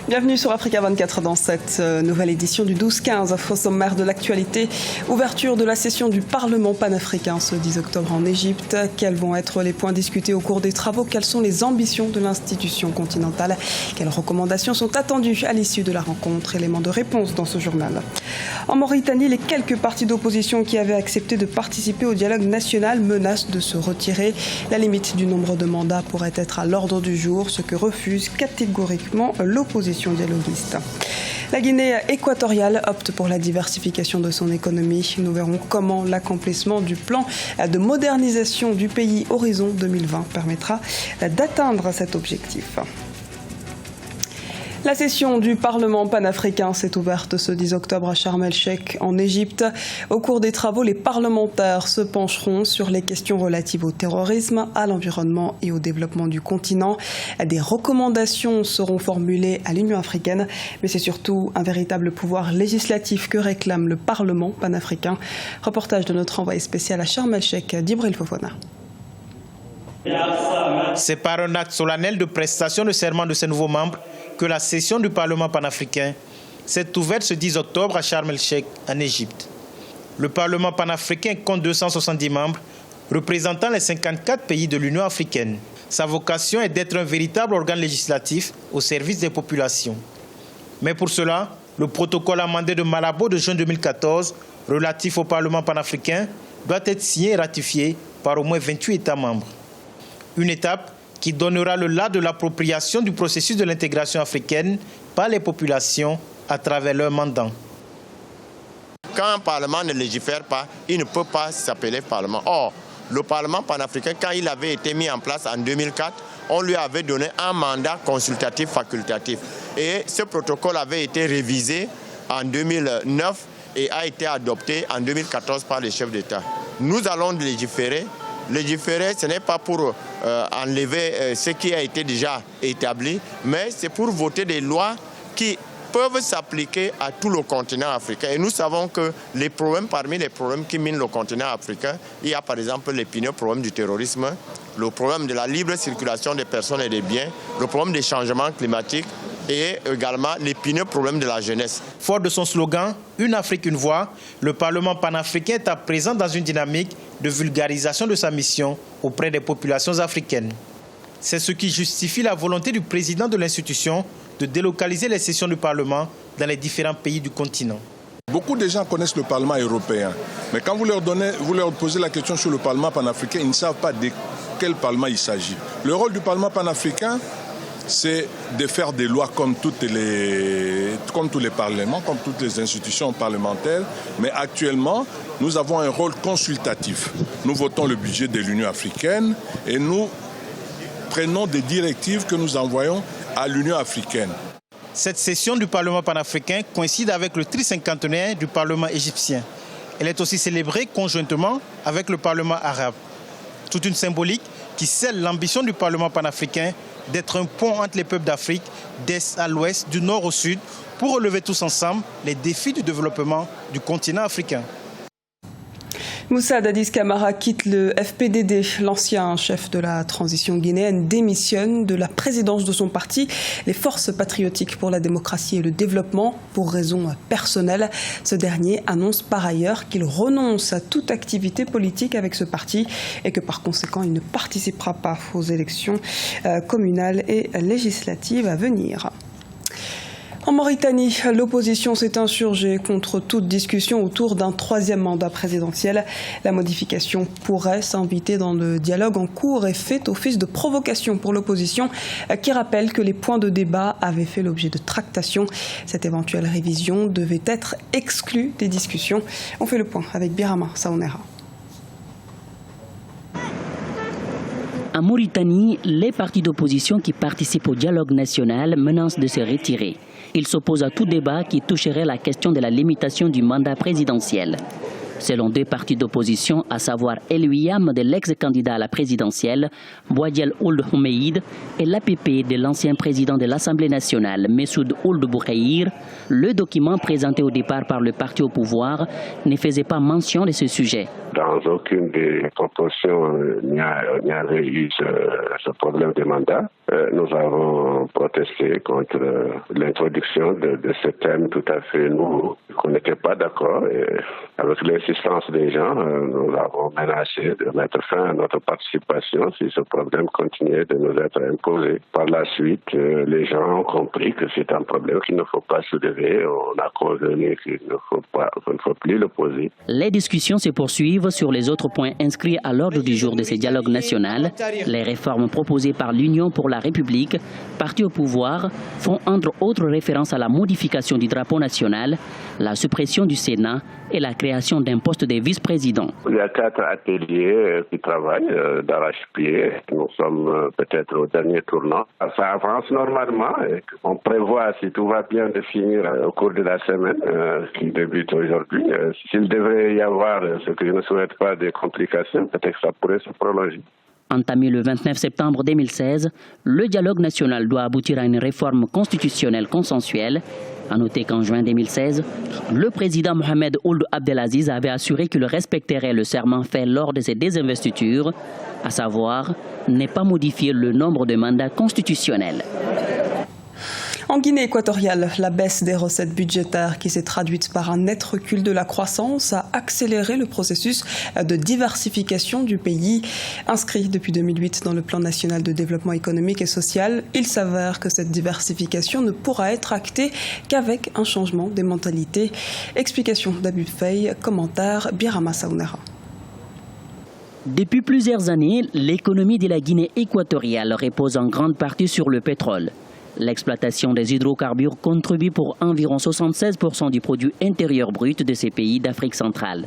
Bienvenue sur Africa 24 dans cette nouvelle édition du 12-15. Au sommaire de l'actualité, ouverture de la session du Parlement panafricain ce 10 octobre en Égypte. Quels vont être les points discutés au cours des travaux? Quelles sont les ambitions de l'institution continentale? Quelles recommandations sont attendues à l'issue de la rencontre? Éléments de réponse dans ce journal. En Mauritanie, les quelques partis d'opposition qui avaient accepté de participer au dialogue national menacent de se retirer. La limite du nombre de mandats pourrait être à l'ordre du jour, ce que refuse catégoriquement l'opposition dialoguiste. La Guinée équatoriale opte pour la diversification de son économie. Nous verrons comment l'accomplissement du plan de modernisation du pays Horizon 2020 permettra d'atteindre cet objectif. La session du Parlement panafricain s'est ouverte ce 10 octobre à Sharm el-Sheikh en Égypte. Au cours des travaux, les parlementaires se pencheront sur les questions relatives au terrorisme, à l'environnement et au développement du continent. Des recommandations seront formulées à l'Union africaine, mais c'est surtout un véritable pouvoir législatif que réclame le Parlement panafricain. Reportage de notre envoyé spécial à Sharm el-Sheikh, Djibril Fofana. C'est par un acte solennel de prestation de serment de ces nouveaux membres que la session du Parlement panafricain s'est ouverte ce 10 octobre à Sharm el-Sheikh, en Égypte. Le Parlement panafricain compte 270 membres, représentant les 54 pays de l'Union africaine. Sa vocation est d'être un véritable organe législatif au service des populations. Mais pour cela, le protocole amendé de Malabo de juin 2014, relatif au Parlement panafricain, doit être signé et ratifié par au moins 28 États membres. Une étape qui donnera le là de l'appropriation du processus de l'intégration africaine par les populations à travers leur mandat. Quand un Parlement ne légifère pas, il ne peut pas s'appeler Parlement. Or, le Parlement panafricain, quand il avait été mis en place en 2004, on lui avait donné un mandat consultatif facultatif. Et ce protocole avait été révisé en 2009 et a été adopté en 2014 par les chefs d'État. Nous allons légiférer. Légiférer, ce n'est pas pour enlever ce qui a été déjà établi, mais c'est pour voter des lois qui peuvent s'appliquer à tout le continent africain. Et nous savons que les problèmes, parmi les problèmes qui minent le continent africain, il y a par exemple l'épineux problème du terrorisme, le problème de la libre circulation des personnes et des biens, le problème des changements climatiques et également l'épineux problème de la jeunesse. Fort de son slogan « Une Afrique, une voix », le Parlement panafricain est à présent dans une dynamique de vulgarisation de sa mission auprès des populations africaines. C'est ce qui justifie la volonté du président de l'institution de délocaliser les sessions du Parlement dans les différents pays du continent. Beaucoup de gens connaissent le Parlement européen, mais quand vous leur posez la question sur le Parlement panafricain, ils ne savent pas de quel Parlement il s'agit. Le rôle du Parlement panafricain, c'est de faire des lois comme tous les parlements, comme toutes les institutions parlementaires. Mais actuellement, nous avons un rôle consultatif. Nous votons le budget de l'Union africaine et nous prenons des directives que nous envoyons à l'Union africaine. Cette session du Parlement panafricain coïncide avec le tricentenaire du Parlement égyptien. Elle est aussi célébrée conjointement avec le Parlement arabe. Toute une symbolique qui scelle l'ambition du Parlement panafricain d'être un pont entre les peuples d'Afrique, d'est à l'ouest, du nord au sud, pour relever tous ensemble les défis du développement du continent africain. Moussa Dadis Camara quitte le FPDD. L'ancien chef de la transition guinéenne démissionne de la présidence de son parti, les Forces patriotiques pour la démocratie et le développement, pour raisons personnelles. Ce dernier annonce par ailleurs qu'il renonce à toute activité politique avec ce parti et que par conséquent il ne participera pas aux élections communales et législatives à venir. En Mauritanie, l'opposition s'est insurgée contre toute discussion autour d'un troisième mandat présidentiel. La modification pourrait s'inviter dans le dialogue en cours et fait office de provocation pour l'opposition qui rappelle que les points de débat avaient fait l'objet de tractations. Cette éventuelle révision devait être exclue des discussions. On fait le point avec Birama Saonera. En Mauritanie, les partis d'opposition qui participent au dialogue national menacent de se retirer. Ils s'opposent à tout débat qui toucherait la question de la limitation du mandat présidentiel. Selon deux partis d'opposition, à savoir El Wiyam de l'ex-candidat à la présidentielle, Bouadiel Ould Houmeid, et l'APP de l'ancien président de l'Assemblée nationale, Messoud Ould Boukhayir, le document présenté au départ par le parti au pouvoir ne faisait pas mention de ce sujet. Dans aucune des propositions, il n'y avait eu ce problème de mandat. nous avons protesté contre l'introduction de ce thème tout à fait nouveau, qu'on n'était pas d'accord. Et avec l'insistance des gens, nous avons menacé de mettre fin à notre participation si ce problème continuait de nous être imposé. Par la suite, les gens ont compris que c'est un problème qu'il ne faut pas soulever. On a convenu qu'il ne faut plus le poser. Les discussions se poursuivent sur les autres points inscrits à l'ordre du jour de ces dialogues nationaux. Les réformes proposées par l'Union pour la République, parti au pouvoir, font entre autres référence à la modification du drapeau national, la suppression du Sénat et la création d'un poste de vice-président. Il y a 4 ateliers qui travaillent d'arrache-pied. Nous sommes peut-être au dernier tournant. Ça avance normalement et on prévoit, si tout va bien, de finir au cours de la semaine qui débute aujourd'hui. S'il devait y avoir, ce que je ne souhaite pas, des complications, peut-être que ça pourrait se prolonger. Entamé le 29 septembre 2016, le dialogue national doit aboutir à une réforme constitutionnelle consensuelle. A noter qu'en juin 2016, le président Mohamed Ould Abdelaziz avait assuré qu'il respecterait le serment fait lors de ses désinvestitures, à savoir ne pas modifier le nombre de mandats constitutionnels. En Guinée équatoriale, la baisse des recettes budgétaires qui s'est traduite par un net recul de la croissance a accéléré le processus de diversification du pays. Inscrit depuis 2008 dans le plan national de développement économique et social, il s'avère que cette diversification ne pourra être actée qu'avec un changement des mentalités. Explication d'Abib Faye, commentaire Birama Saounera. Depuis plusieurs années, l'économie de la Guinée équatoriale repose en grande partie sur le pétrole. L'exploitation des hydrocarbures contribue pour environ 76% du produit intérieur brut de ces pays d'Afrique centrale.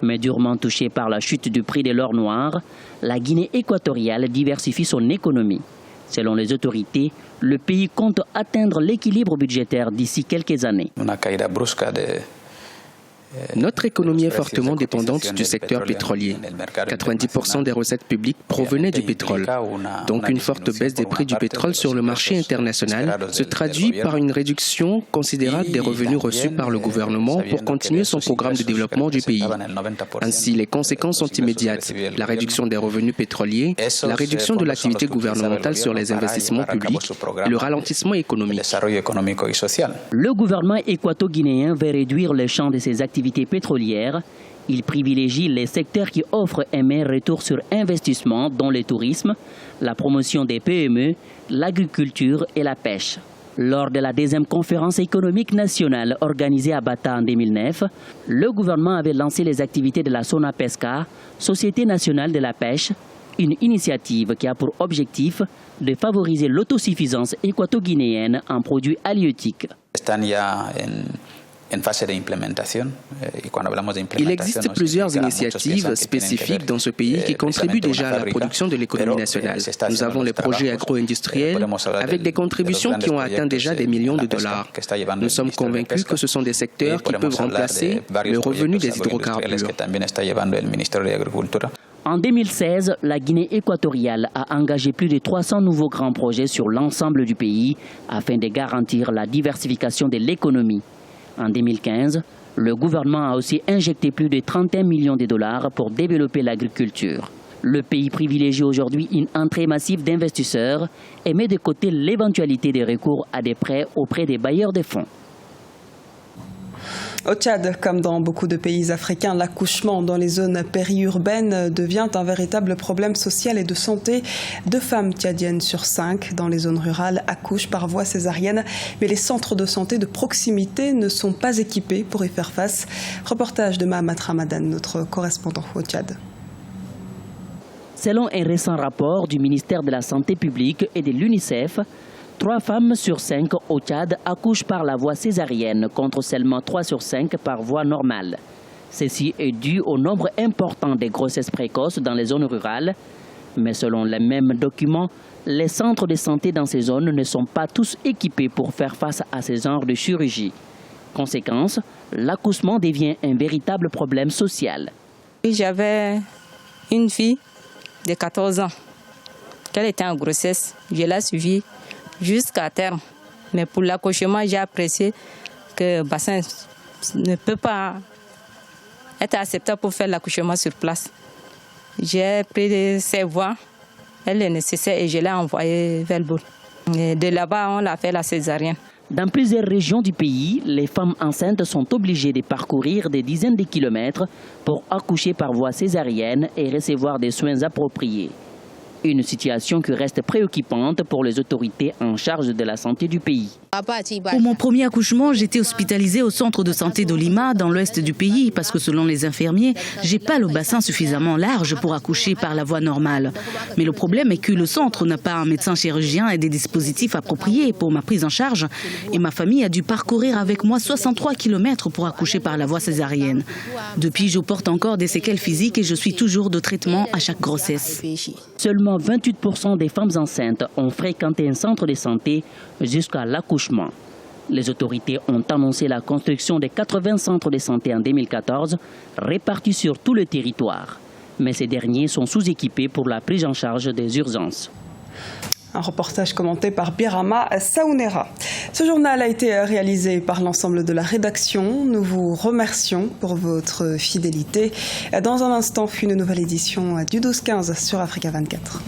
Mais durement touchée par la chute du prix de l'or noir, la Guinée équatoriale diversifie son économie. Selon les autorités, le pays compte atteindre l'équilibre budgétaire d'ici quelques années. Notre économie est fortement dépendante du secteur pétrolier. 90% des recettes publiques provenaient du pétrole. Donc une forte baisse des prix du pétrole sur le marché international se traduit par une réduction considérable des revenus reçus par le gouvernement pour continuer son programme de développement du pays. Ainsi, les conséquences sont immédiates. La réduction des revenus pétroliers, la réduction de l'activité gouvernementale sur les investissements publics et le ralentissement économique. Le gouvernement équato-guinéen veut réduire le champ de ses activités pétrolières. Il privilégie les secteurs qui offrent un meilleur retour sur investissement, dont le tourisme, la promotion des PME, l'agriculture et la pêche. Lors de la deuxième conférence économique nationale organisée à Bata en 2009, le gouvernement avait lancé les activités de la SONAPESCA, Société nationale de la pêche, une initiative qui a pour objectif de favoriser l'autosuffisance équato-guinéenne en produits halieutiques. Il existe plusieurs initiatives spécifiques dans ce pays qui contribuent déjà à la production de l'économie nationale. Nous avons les projets agro-industriels avec des contributions qui ont atteint déjà des millions de dollars. Nous sommes convaincus que ce sont des secteurs qui peuvent remplacer le revenu des hydrocarbures. En 2016, la Guinée équatoriale a engagé plus de 300 nouveaux grands projets sur l'ensemble du pays afin de garantir la diversification de l'économie. En 2015, le gouvernement a aussi injecté plus de 31 millions de dollars pour développer l'agriculture. Le pays privilégie aujourd'hui une entrée massive d'investisseurs et met de côté l'éventualité de recours à des prêts auprès des bailleurs de fonds. Au Tchad, comme dans beaucoup de pays africains, l'accouchement dans les zones périurbaines devient un véritable problème social et de santé. 2 femmes tchadiennes sur 5 dans les zones rurales accouchent par voie césarienne, mais les centres de santé de proximité ne sont pas équipés pour y faire face. Reportage de Mahamat Ramadan, notre correspondant au Tchad. Selon un récent rapport du ministère de la Santé publique et de l'UNICEF, 3 femmes sur 5 au Tchad accouchent par la voie césarienne contre seulement 3 sur 5 par voie normale. Ceci est dû au nombre important de grossesses précoces dans les zones rurales. Mais selon les mêmes documents, les centres de santé dans ces zones ne sont pas tous équipés pour faire face à ce genre de chirurgie. Conséquence, l'accouchement devient un véritable problème social. J'avais une fille de 14 ans. Elle était en grossesse. Je l'ai suivie jusqu'à terme. Mais pour l'accouchement, j'ai apprécié que le bassin ne peut pas être acceptable pour faire l'accouchement sur place. J'ai pris ses voies elle est nécessaire et je l'ai envoyée vers le bout. De là-bas, on l'a fait la césarienne. Dans plusieurs régions du pays, les femmes enceintes sont obligées de parcourir des dizaines de kilomètres pour accoucher par voie césarienne et recevoir des soins appropriés. Une situation qui reste préoccupante pour les autorités en charge de la santé du pays. Pour mon premier accouchement, j'étais hospitalisée au centre de santé d'Olima, dans l'ouest du pays, parce que selon les infirmiers, j'ai pas le bassin suffisamment large pour accoucher par la voie normale. Mais le problème est que le centre n'a pas un médecin chirurgien et des dispositifs appropriés pour ma prise en charge. Et ma famille a dû parcourir avec moi 63 km pour accoucher par la voie césarienne. Depuis, je porte encore des séquelles physiques et je suis toujours de traitement à chaque grossesse. Seulement 28% des femmes enceintes ont fréquenté un centre de santé jusqu'à l'accouchement. Les autorités ont annoncé la construction de 80 centres de santé en 2014, répartis sur tout le territoire. Mais ces derniers sont sous-équipés pour la prise en charge des urgences. Un reportage commenté par Birama Saounera. Ce journal a été réalisé par l'ensemble de la rédaction. Nous vous remercions pour votre fidélité. Dans un instant, une nouvelle édition du 12-15 sur Africa 24.